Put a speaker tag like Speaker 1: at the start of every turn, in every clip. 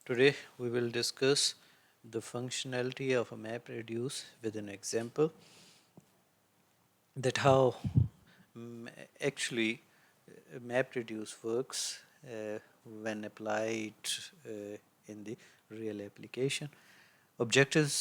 Speaker 1: Today we will discuss the functionality of a MapReduce with an example that how mm, actually MapReduce works when applied in the real application. Objectives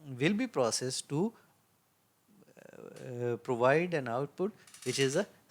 Speaker 1: will be processed to provide an output which is a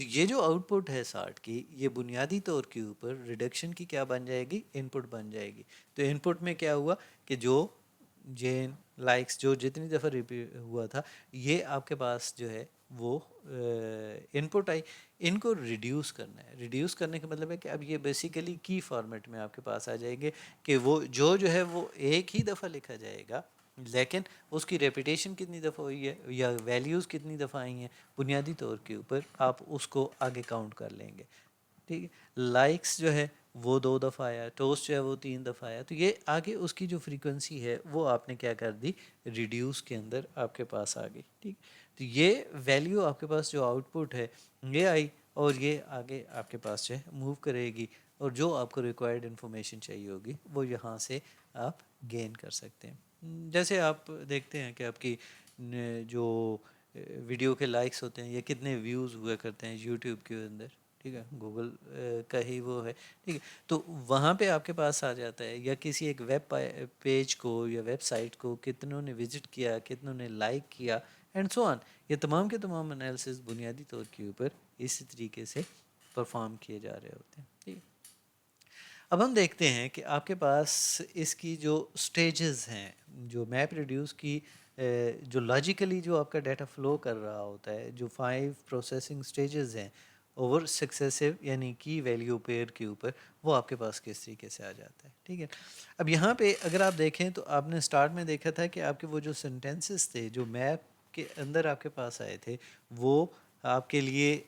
Speaker 1: تو یہ جو out put ہے 60 کی، یہ بنیادی طور کے اوپر ریڈکشن کی کیا بن جائے گی، ان پٹ بن جائے گی. تو ان پٹ میں کیا ہوا کہ جو جین لائکس جو جتنی دفعہ ریپیٹ ہوا تھا، یہ آپ کے پاس جو ہے وہ ان پٹ آئی. ان کو ریڈیوس کرنا ہے. ریڈیوس کرنے کا مطلب ہے کہ اب یہ بیسیکلی کی فارمیٹ میں آپ کے پاس آ جائیں گے کہ وہ جو ہے وہ ایک ہی دفعہ لکھا جائے گا، لیکن اس کی ریپیٹیشن کتنی دفعہ ہوئی ہے یا ویلیوز کتنی دفعہ آئی ہیں، بنیادی طور کے اوپر آپ اس کو آگے کاؤنٹ کر لیں گے. ٹھیک ہے. لائکس جو ہے وہ 2 دفعہ آیا، ٹوسٹ جو ہے وہ 3 دفعہ آیا. تو یہ آگے اس کی جو فریکوینسی ہے وہ آپ نے کیا کر دی، ریڈیوس کے اندر آپ کے پاس آ گئی. ٹھیک. تو یہ ویلیو آپ کے پاس جو آؤٹ پٹ ہے یہ آئی، اور یہ آگے آپ کے پاس جو ہے موو کرے گی، اور جو آپ کو ریکوائرڈ انفارمیشن چاہیے ہوگی وہ یہاں سے آپ گین کر سکتے ہیں. جیسے آپ دیکھتے ہیں کہ آپ کی جو ویڈیو کے لائکس ہوتے ہیں یا کتنے ویوز ہوا کرتے ہیں یوٹیوب کے اندر. ٹھیک ہے. گوگل کا ہی وہ ہے. ٹھیک ہے. تو وہاں پہ آپ کے پاس آ جاتا ہے، یا کسی ایک ویب پیج کو یا ویب سائٹ کو کتنوں نے وزٹ کیا، کتنوں نے لائک کیا، اینڈ سو آن. یہ تمام کے تمام انالیسز بنیادی طور کے اوپر اسی طریقے سے پرفارم کیے جا رہے ہوتے ہیں. ٹھیک ہے. اب ہم دیکھتے ہیں کہ آپ کے پاس اس کی جو سٹیجز ہیں، جو میپ ریڈیوس کی جو لاجیکلی جو آپ کا ڈیٹا فلو کر رہا ہوتا ہے، جو 5 پروسیسنگ سٹیجز ہیں اوور سکسیسو یعنی کی ویلیو پیئر کے اوپر، وہ آپ کے پاس کس طریقے سے آ جاتا ہے. ٹھیک ہے. اب یہاں پہ اگر آپ دیکھیں تو آپ نے سٹارٹ میں دیکھا تھا کہ آپ کے وہ جو سینٹینسز تھے جو میپ کے اندر آپ کے پاس آئے تھے، وہ آپ کے لیے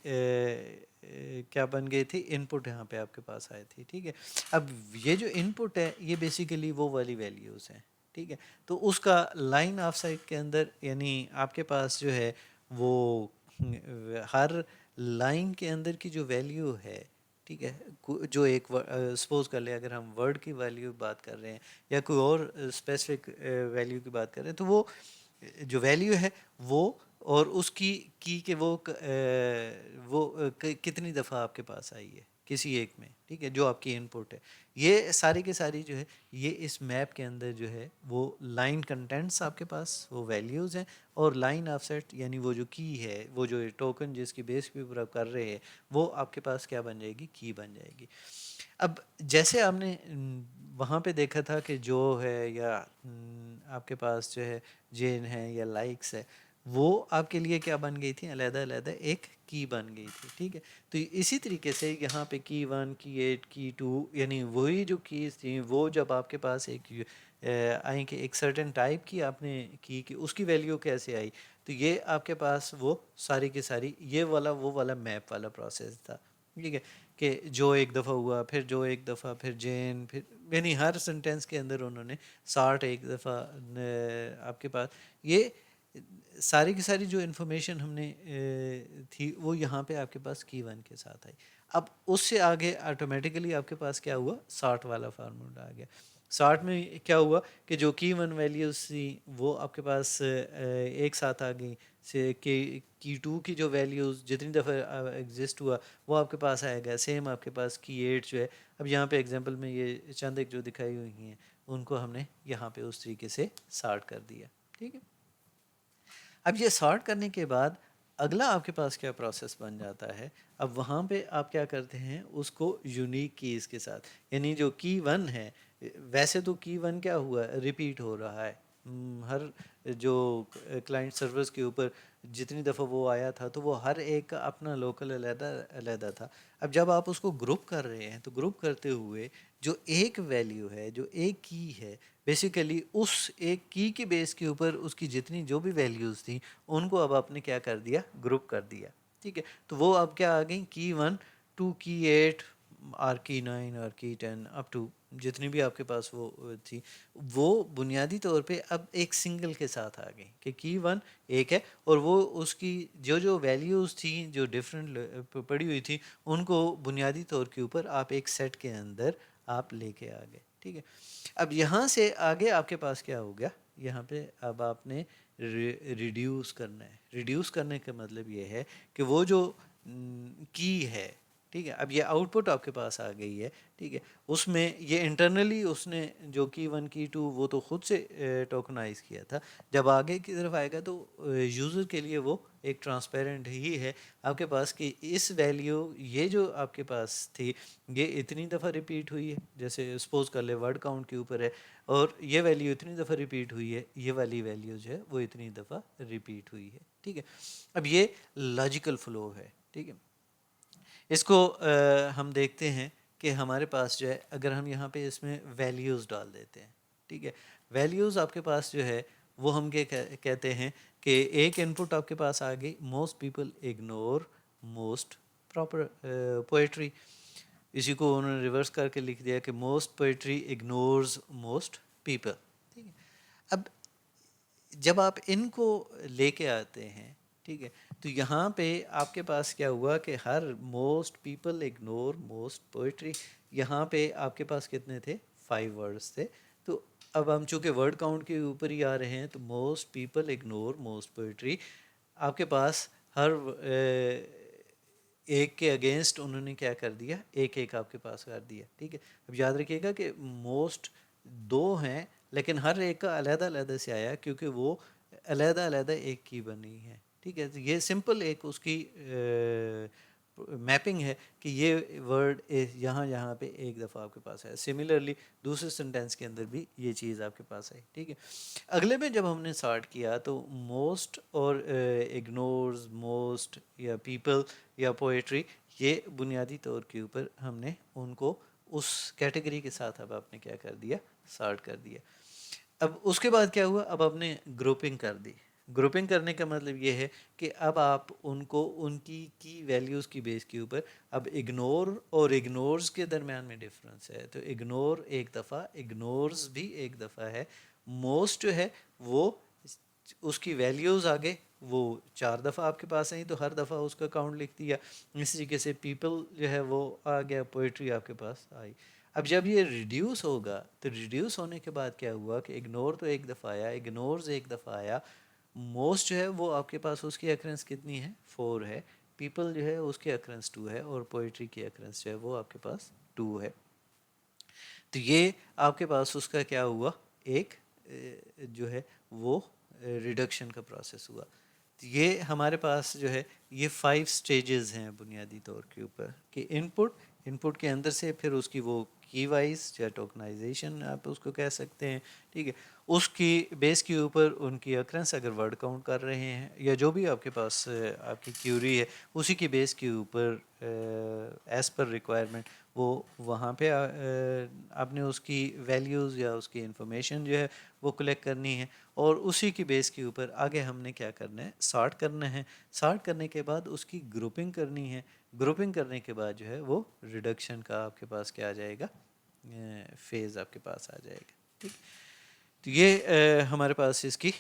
Speaker 1: کیا بن گئے تھے، ان پٹ یہاں پہ آپ کے پاس آئے تھے. ٹھیک ہے. اب یہ جو ان پٹ ہے یہ بیسیکلی وہ والی ویلیوز ہیں. ٹھیک ہے. تو اس کا لائن آف سائٹ کے اندر یعنی آپ کے پاس جو ہے وہ ہر لائن کے اندر کی جو ویلیو ہے، ٹھیک ہے، جو ایک سپوز کر لیں اگر ہم ورڈ کی ویلیو بات کر رہے ہیں یا کوئی اور اسپیسیفک ویلیو کی بات کر رہے ہیں، تو وہ جو ویلیو ہے وہ اور اس کی کہ وہ کتنی دفعہ آپ کے پاس آئی ہے کسی ایک میں. ٹھیک ہے. جو آپ کی ان پٹ ہے، یہ ساری کی ساری جو ہے یہ اس میپ کے اندر جو ہے وہ لائن کنٹینٹس آپ کے پاس وہ ویلیوز ہیں، اور لائن آف سیٹ یعنی وہ جو کی ہے، وہ جو ٹوکن جس کی بیس کے اوپر آپ کر رہے ہیں، وہ آپ کے پاس کیا بن جائے گی، کی بن جائے گی. اب جیسے آپ نے وہاں پہ دیکھا تھا کہ جو ہے یا آپ کے پاس جو ہے جین ہے یا لائکس ہے، وہ آپ کے لیے کیا بن گئی تھی، علیحدہ علیحدہ ایک کی بن گئی تھی. ٹھیک ہے. تو اسی طریقے سے یہاں پہ کی 1 کی 8 کی 2 یعنی وہی جو کیز تھیں وہ جب آپ کے پاس ایک آئیں کہ ایک سرٹن ٹائپ کی آپ نے کی کہ اس کی ویلیو کیسے آئی، تو یہ آپ کے پاس وہ ساری کی ساری یہ والا وہ والا میپ والا پروسیس تھا. ٹھیک ہے. کہ جو ایک دفعہ ہوا، پھر جو ایک دفعہ، پھر جین، پھر یعنی ہر سنٹینس کے اندر انہوں نے 60 ایک دفعہ آپ کے پاس یہ ساری کی ساری جو انفارمیشن ہم نے تھی وہ یہاں پہ آپ کے پاس کی 1 کے ساتھ آئی. اب اس سے آگے آٹومیٹیکلی آپ کے پاس کیا ہوا، 60 والا فارمولا آ گیا. 60 میں کیا ہوا کہ جو کی 1 ویلیوز تھیں وہ آپ کے پاس ایک ساتھ آ گئیں، سے کی 2 کی جو ویلیوز جتنی دفعہ ایگزسٹ ہوا وہ آپ کے پاس آئے گا. سیم آپ کے پاس کی 8 جو ہے، اب یہاں پہ ایگزامپل میں یہ چند ایک جو دکھائی ہوئی ہیں ان کو ہم نے یہاں پہ اس طریقے سے سارٹ کر دیا. ٹھیک ہے. اب یہ سارٹ کرنے کے بعد اگلا آپ کے پاس کیا پروسیس بن جاتا ہے، اب وہاں پہ آپ کیا کرتے ہیں اس کو یونیک کیز کے ساتھ، یعنی جو کی 1 ہے، ویسے تو کی 1 کیا ہوا ہے، ریپیٹ ہو رہا ہے. ہر جو کلائنٹ سرورز کے اوپر جتنی دفعہ وہ آیا تھا تو وہ ہر ایک کا اپنا لوکل علیحدہ علیحدہ تھا. اب جب آپ اس کو گروپ کر رہے ہیں تو گروپ کرتے ہوئے جو ایک ویلیو ہے، جو ایک کی ہے، بیسیکلی اس ایک کی کے بیس کے اوپر اس کی جتنی جو بھی ویلیوز تھیں ان کو اب آپ نے کیا کر دیا، گروپ کر دیا. ٹھیک ہے. تو وہ اب کیا آ گئیں، کی 1 2 کی 8 اور کی 9 اور کی 10 اپ ٹو جتنی بھی آپ کے پاس وہ تھی، وہ بنیادی طور پہ اب ایک سنگل کے ساتھ آ گئی کہ کی 1 ایک ہے، اور وہ اس کی جو ویلیوز تھیں جو ڈفرینٹ پڑی ہوئی تھی ان کو بنیادی طور کے اوپر آپ ایک سیٹ کے اندر آپ لے کے آ گئے. ٹھیک ہے. اب یہاں سے آگے آپ کے پاس کیا ہو گیا، یہاں پہ اب آپ نے ریڈیوس کرنا ہے. ریڈیوس کرنے کا مطلب یہ ہے کہ وہ جو کی ہے ٹھیک ہے. اب یہ آؤٹ پٹ آپ کے پاس آ گئی ہے. ٹھیک ہے, اس میں یہ انٹرنلی اس نے جو کی 1 کی 2 وہ تو خود سے ٹوکنائز کیا تھا. جب آگے کی طرف آئے گا تو یوزر کے لیے وہ ایک ٹرانسپیرنٹ ہی ہے آپ کے پاس کہ اس ویلیو یہ جو آپ کے پاس تھی یہ اتنی دفعہ ریپیٹ ہوئی ہے, جیسے سپوز کر لے ورڈ کاؤنٹ کے اوپر ہے اور یہ ویلیو اتنی دفعہ ریپیٹ ہوئی ہے, یہ والی ویلیو جو ہے وہ اتنی دفعہ ریپیٹ ہوئی ہے. ٹھیک ہے, اب یہ لاجیکل فلو ہے. ٹھیک ہے, اس کو ہم دیکھتے ہیں کہ ہمارے پاس جو ہے اگر ہم یہاں پہ اس میں ویلیوز ڈال دیتے ہیں. ٹھیک ہے, ویلیوز آپ کے پاس جو ہے وہ ہم کہتے ہیں کہ ایک ان پٹ آپ کے پاس آ گئی, most people ignore most proper poetry. اسی کو انہوں نے ریورس کر کے لکھ دیا کہ most poetry ignores most people. ٹھیک ہے, اب جب آپ ان کو لے کے آتے ہیں, ٹھیک ہے, تو یہاں پہ آپ کے پاس کیا ہوا کہ ہر most people ignore most poetry, یہاں پہ آپ کے پاس کتنے تھے 5 ورڈز تھے. تو اب ہم چونکہ ورڈ کاؤنٹ کے اوپر ہی آ رہے ہیں تو most people ignore most poetry آپ کے پاس ہر ایک کے اگینسٹ انہوں نے کیا کر دیا, ایک ایک آپ کے پاس کر دیا. ٹھیک ہے, اب یاد رکھیے گا کہ موسٹ 2 ہیں لیکن ہر ایک کا علیحدہ علیحدہ سے آیا کیونکہ وہ علیحدہ علیحدہ ایک کی بنی ہے. ٹھیک ہے, یہ سمپل ایک اس کی میپنگ ہے کہ یہ ورڈ یہاں یہاں پہ ایک دفعہ آپ کے پاس ہے. سملرلی دوسرے سینٹینس کے اندر بھی یہ چیز آپ کے پاس ہے. ٹھیک ہے, اگلے میں جب ہم نے سارٹ کیا تو موسٹ اور اگنورز موسٹ یا پیپل یا پوئٹری یہ بنیادی طور کے اوپر ہم نے ان کو اس کیٹیگری کے ساتھ اب آپ نے کیا کر دیا, سارٹ کر دیا. اب اس کے بعد کیا ہوا, اب آپ نے گروپنگ کر دی. گروپنگ کرنے کا مطلب یہ ہے کہ اب آپ ان کو ان کی ویلیوز کی بیس کے اوپر, اب اگنور اور اگنورز کے درمیان میں ڈفرینس ہے تو اگنور ایک دفعہ, اگنورز بھی ایک دفعہ ہے. موسٹ جو ہے وہ اس کی ویلیوز آگے وہ 4 دفعہ آپ کے پاس آئیں تو ہر دفعہ اس کا کاؤنٹ لکھ دیا. اس طریقے سے پیپل جو ہے وہ آ گیا, پوئٹری آپ کے پاس آئی. اب جب یہ ریڈیوس ہوگا تو ریڈیوس ہونے کے بعد کیا ہوا کہ اگنور تو ایک دفعہ آیا, اگنورز ایک دفعہ آیا, موسٹ جو ہے وہ آپ کے پاس اس کی اکرنس کتنی ہے 4 ہے, پیپل جو ہے اس کی اکرنس 2 ہے اور پوئٹری کی اکرنس جو ہے وہ آپ کے پاس 2 ہے. تو یہ آپ کے پاس اس کا کیا ہوا, ایک جو ہے وہ ریڈکشن کا پروسیس ہوا. تو یہ ہمارے پاس جو ہے یہ 5 سٹیجز ہیں بنیادی طور کے اوپر کہ ان پٹ کے اندر سے پھر اس کی وہ کی وائز یا ٹوکنائزیشن آپ اس کو کہہ سکتے ہیں. ٹھیک ہے, اس کی بیس کے اوپر ان کی اکرنس اگر ورڈ کاؤنٹ کر رہے ہیں یا جو بھی آپ کے پاس آپ کی کیوری ہے اسی کی بیس کے اوپر ایز پر ریکوائرمنٹ وہ وہاں پہ آپ نے اس کی ویلیوز یا اس کی انفارمیشن جو ہے وہ کلیکٹ کرنی ہے اور اسی کی بیس کے اوپر آگے ہم نے کیا کرنا ہے, سارٹ کرنا ہے. سارٹ کرنے کے بعد اس کی گروپنگ کرنی ہے. گروپنگ کرنے کے بعد جو ہے وہ ریڈکشن کا آپ کے پاس کیا آ جائے گا, فیز آپ کے پاس آ جائے گا. ٹھیک, تو یہ ہمارے پاس اس کی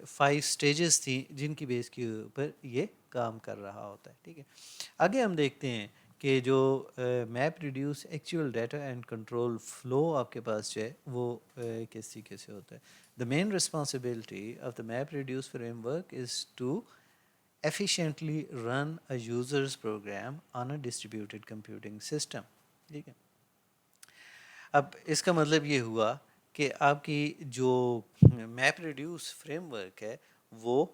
Speaker 1: 5 سٹیجز تھیں جن کی بیس کے اوپر یہ کام کر رہا ہوتا ہے. ٹھیک ہے, آگے ہم دیکھتے ہیں کہ جو map reduce actual data and control flow آپ کے پاس جو ہے وہ کس طریقے سے ہوتا ہے. The main responsibility of the map reduce framework is to efficiently run a user's program on a distributed computing system. ٹھیک ہے, اب اس کا مطلب یہ ہوا کہ آپ کی جو میپ ریڈیوس فریم ورک ہے وہ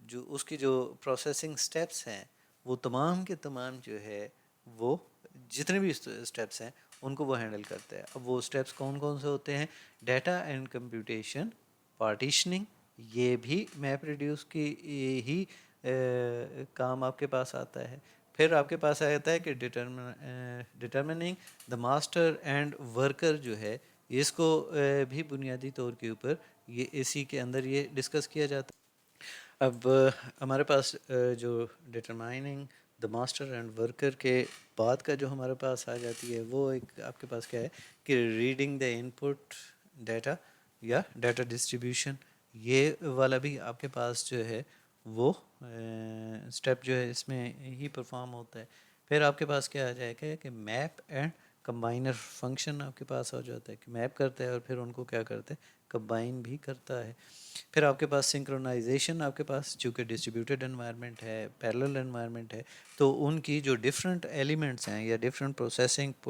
Speaker 1: جو اس کی جو پروسیسنگ سٹیپس ہیں وہ تمام کے تمام جو ہے وہ جتنے بھی سٹیپس ہیں ان کو وہ ہینڈل کرتا ہے. اب وہ سٹیپس کون کون سے ہوتے ہیں, ڈیٹا اینڈ کمپیوٹیشن, پارٹیشننگ, یہ بھی میپ ریڈیوس کی ہی کام آپ کے پاس آتا ہے. پھر آپ کے پاس آتا ہے کہ ڈٹرمننگ دا ماسٹر اینڈ ورکر جو ہے اس کو بھی بنیادی طور کے اوپر یہ اسی کے اندر یہ ڈسکس کیا جاتا ہے. اب ہمارے پاس جو ڈٹرمائننگ دا ماسٹر اینڈ ورکر کے بعد کا جو ہمارے پاس آ جاتی ہے وہ ایک آپ کے پاس کیا ہے کہ reading the in put data یا ڈیٹا ڈسٹریبیوشن, یہ والا بھی آپ کے پاس جو ہے وہ اسٹیپ جو ہے اس میں ہی پرفارم ہوتا ہے. پھر آپ کے پاس کیا آ جائے گا کہ میپ اینڈ کمبائنر فنکشن آپ کے پاس آ جاتا ہے کہ میپ کرتا ہے اور پھر ان کو کیا کرتا ہے کمبائن بھی کرتا ہے. پھر آپ کے پاس سنکرونائزیشن، آپ کے پاس چونکہ ڈسٹریبیوٹیڈ انوائرمنٹ ہے، پیرلل انوائرمنٹ ہے، تو ان کی جو ڈفرینٹ ایلیمنٹس ہیں یا ڈفرینٹ پروسیسنگ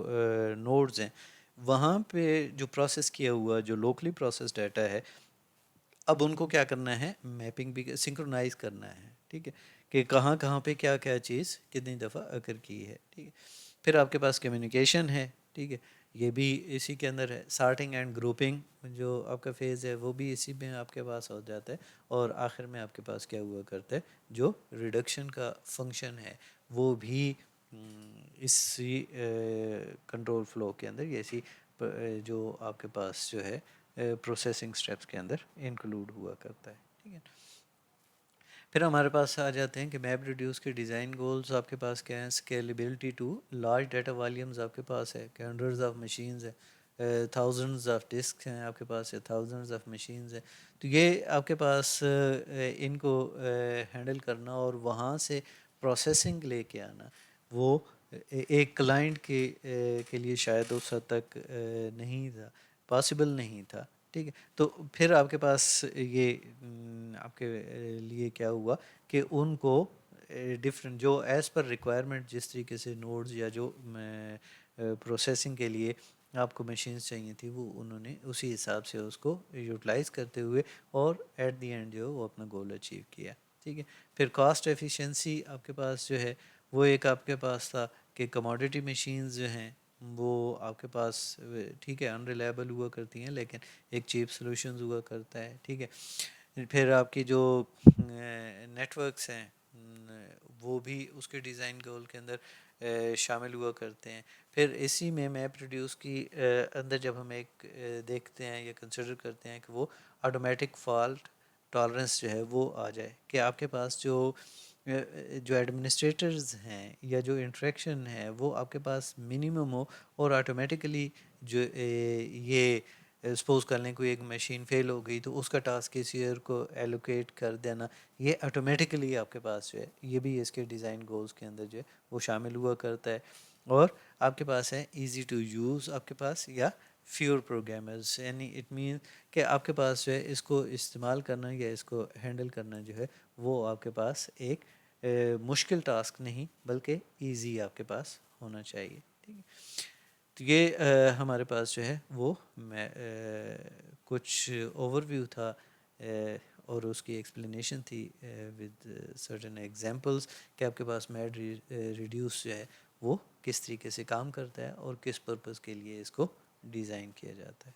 Speaker 1: نوڈز ہیں، وہاں پہ جو پروسیس کیا ہوا جو لوکلی پروسیس ڈیٹا ہے، اب ان کو کیا کرنا ہے میپنگ بھی سنکرونائز کرنا ہے. ٹھیک ہے کہ کہاں کہاں پہ کیا کیا چیز کتنی دفعہ اکر کی ہے. ٹھیک ہے. پھر آپ کے پاس کمیونیکیشن ہے. ٹھیک ہے، یہ بھی اسی کے اندر ہے. سارٹنگ اینڈ گروپنگ جو آپ کا فیز ہے وہ بھی اسی میں آپ کے پاس ہو جاتا ہے. اور آخر میں آپ کے پاس کیا ہوا کرتا ہے جو ریڈکشن کا فنکشن ہے وہ بھی اسی کنٹرول فلو کے اندر یا اسی جو آپ کے پاس جو ہے پروسیسنگ سٹیپس کے اندر انکلوڈ ہوا کرتا ہے. ٹھیک ہے. پھر ہمارے پاس آ جاتے ہیں کہ میپ ریڈیوس کے ڈیزائن گولز آپ کے پاس کیا ہیں. Scalability to large data volumes آپ کے پاس ہے کہ ہنڈریڈز آف مشینز ہے، تھاؤزنڈز آف ڈسک ہیں آپ کے پاس ہے، تھاؤزنڈز آف مشینز ہیں. تو یہ آپ کے پاس ان کو ہینڈل کرنا اور وہاں سے پروسیسنگ لے کے آنا وہ ایک کلائنٹ کے لیے شاید اس حد تک نہیں تھا، پاسبل نہیں تھا. ٹھیک ہے. تو پھر آپ کے پاس یہ آپ کے لیے کیا ہوا کہ ان کو ڈفرینٹ جو ایز پر ریکوائرمنٹ جس طریقے سے نوڈز یا جو پروسیسنگ کے لیے آپ کو مشینز چاہیے تھی وہ انہوں نے اسی حساب سے اس کو یوٹیلائز کرتے ہوئے اور ایٹ دی اینڈ جو وہ اپنا گول اچیو کیا. ٹھیک ہے. پھر کاسٹ ایفیشنسی آپ کے پاس جو ہے وہ ایک آپ کے پاس تھا کہ کموڈیٹی مشینز جو ہیں وہ آپ کے پاس ٹھیک ہے انریلائبل ہوا کرتی ہیں لیکن ایک چیپ سلوشنز ہوا کرتا ہے. ٹھیک ہے. پھر آپ کی جو نیٹ ورکس ہیں وہ بھی اس کے ڈیزائن گول کے اندر شامل ہوا کرتے ہیں. پھر اسی میں میپ ریڈیوس کی اندر جب ہم ایک دیکھتے ہیں یا کنسیڈر کرتے ہیں کہ وہ آٹومیٹک فالٹ ٹالرنس جو ہے وہ آ جائے کہ آپ کے پاس جو ایڈمنسٹریٹرز ہیں یا جو انٹریکشن ہے وہ آپ کے پاس منیمم ہو اور آٹومیٹیکلی جو یہ سپوز کر لیں کوئی ایک مشین فیل ہو گئی تو اس کا ٹاسک کسی اور کو ایلوکیٹ کر دینا یہ آٹومیٹیکلی آپ کے پاس جو ہے یہ بھی اس کے ڈیزائن گولز کے اندر جو ہے وہ شامل ہوا کرتا ہے. اور آپ کے پاس ہے ایزی ٹو یوز آپ کے پاس یا فیور پروگرامرز یعنی اٹ مین کہ آپ کے پاس جو ہے اس کو استعمال کرنا یا اس کو ہینڈل کرنا جو ہے وہ آپ کے پاس ایک مشکل ٹاسک نہیں بلکہ ایزی آپ کے پاس ہونا چاہیے. ٹھیک ہے. تو یہ ہمارے پاس جو ہے وہ میں کچھ اوور ویو تھا اور اس کی ایکسپلینیشن تھی ود سرٹن ایگزامپلس کہ آپ کے پاس میپ ریڈیوس جو ہے وہ کس طریقے سے کام کرتا ہے اور کس پرپز کے لیے اس کو ڈیزائن کیا جاتا ہے.